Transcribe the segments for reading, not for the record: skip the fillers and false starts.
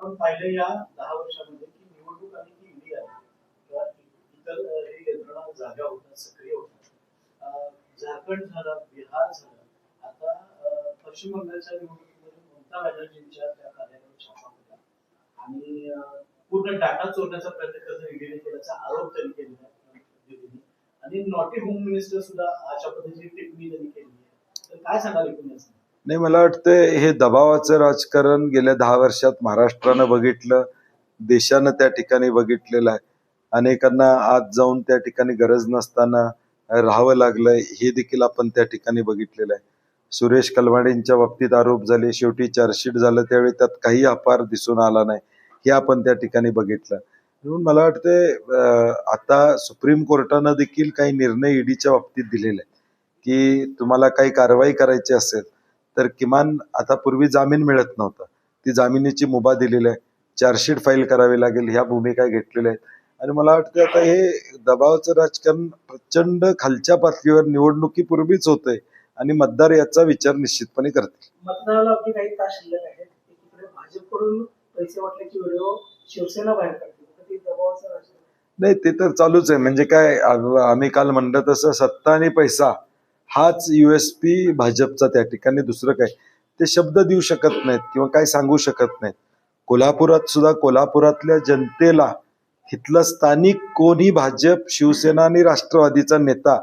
आपण पाहिलं या 10 वर्षामध्ये की निवडणूक आली की ईडी आली किंवा इतर हे यंत्रणा जागा होतात, सक्रिय होतात. झारखंड झालं, बिहार झालं, आता पश्चिम बंगालच्या निवडणुकीमध्ये ममता बॅनर्जींच्या त्या कार्यालयावर छापा होता आणि पूर्ण डाटा चोरण्याचा प्रयत्न करत ईडीने केल्याचा आरोप त्यांनी केलेला आहे आणि नॉटी होम मिनिस्टर सुद्धा अशा पद्धतीची टिप्पणी त्यांनी केली आहे. तर काय सांगाल एकूण याचं? नाही, मला वाटतं हे दबावाचं राजकारण गेल्या 10 वर्षात महाराष्ट्रानं बघितलं, देशानं त्या ठिकाणी बघितलेलं आहे. अनेकांना आत जाऊन त्या ठिकाणी गरज नसताना राहावं लागलंय, हे देखील आपण त्या ठिकाणी बघितलेलं आहे. सुरेश कलमाडींच्या बाबतीत आरोप झाले, शेवटी चार्जशीट झालं, त्यावेळी त्यात काही अपार दिसून आला नाही, हे आपण त्या ठिकाणी बघितलं. म्हणून मला वाटतंय आता सुप्रीम कोर्टानं देखील काही निर्णय ईडीच्या बाबतीत दिलेले आहेत की तुम्हाला काही कारवाई करायची असेल तर किमान आता पूर्वी जामीन मिळत नव्हता, ती जामिनीची मुभा दिलेली आहे, चार्जशीट फाईल करावी लागेल, ह्या भूमिका घेतलेल्या आहेत. आणि मला वाटतं आता हे दबावाचं राजकारण प्रचंड खालच्या पातळीवर निवडणुकीपूर्वीच होतंय आणि मतदार याचा विचार निश्चितपणे करतील. मतदाराला अगदी काही तास शिल्लक आहेत, एकीकडे भाजपकडून पैसे वाटण्याची व्हिडिओ शिवसेना बाहेर काढते, ते दबावाचं राजकारण नाही, ते तर चालूच आहे. म्हणजे काय, आम्ही काल म्हणलं तसं सत्ता आणि पैसा हाच USP भाजपचा त्या ठिकाणी, दुसरं काय ते शब्द देऊ शकत नाहीत किंवा काय सांगू शकत नाहीत. कोल्हापुरात सुद्धा कोल्हापुरातल्या जनतेला इथलं स्थानिक कोणी भाजप, शिवसेना आणि राष्ट्रवादीचा नेता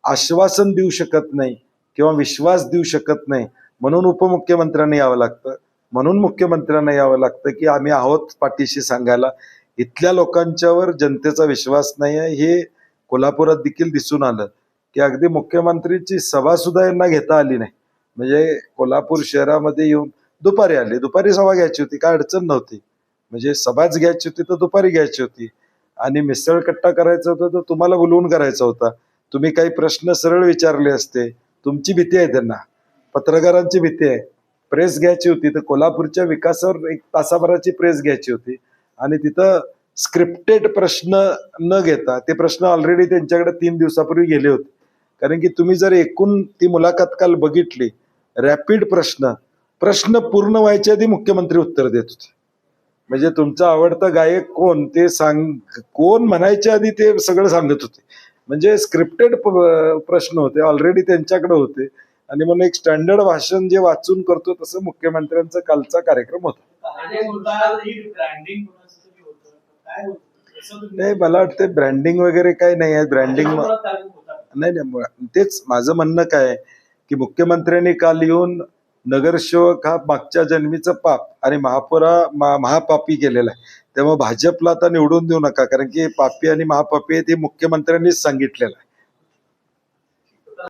आश्वासन देऊ शकत नाही किंवा विश्वास देऊ शकत नाही, म्हणून उपमुख्यमंत्र्यांना यावं लागतं, म्हणून मुख्यमंत्र्यांना यावं लागतं की आम्ही आहोत पाठीशी सांगायला. इथल्या लोकांच्यावर जनतेचा विश्वास नाही आहे, हे कोल्हापुरात देखील दिसून आलं की अगदी मुख्यमंत्रीची सभा सुद्धा यांना घेता आली नाही. म्हणजे कोल्हापूर शहरामध्ये येऊन दुपारी आले, दुपारी सभा घ्यायची होती, काय अडचण नव्हती, म्हणजे सभाच घ्यायची होती तर दुपारी घ्यायची होती. आणि मिसळ कट्टा करायचा होता तर तुम्हाला बोलवून करायचा होता, तुम्ही काही प्रश्न सरळ विचारले असते. तुमची भीती आहे त्यांना, पत्रकारांची भीती आहे, प्रेस घ्यायची होती तर कोल्हापूरच्या विकासावर 1 तासाभराची प्रेस घ्यायची होती आणि तिथं स्क्रिप्टेड प्रश्न न घेता, ते प्रश्न ऑलरेडी त्यांच्याकडे 3 दिवसापूर्वी गेले होते. कारण की तुम्ही जर एकूण ती मुलाखत काल बघितली, रॅपिड प्रश्न पूर्ण व्हायच्या आधी मुख्यमंत्री उत्तर देत होते. म्हणजे तुमचा आवडता गायक कोण ते कोण म्हणायच्या आधी ते सगळं सांगत होते. म्हणजे स्क्रिप्टेड प्रश्न होते, ऑलरेडी त्यांच्याकडे होते. आणि म्हणून एक स्टँडर्ड भाषण जे वाचून करतो तसं मुख्यमंत्र्यांचा कालचा कार्यक्रम होता. नाही, मला वाटतं ब्रँडिंग वगैरे काही नाही आहे. ब्रँडिंग नाही, तेच माझं म्हणणं काय आहे की मुख्यमंत्र्यांनी काल येऊन नगरसेवक हा मागच्या जन्मीचं पाप आणि महापापी केलेला आहे, त्यामुळे भाजपला आता निवडून देऊ नका, कारण की पापी आणि महापापी हे मुख्यमंत्र्यांनीच सांगितलेलं आहे.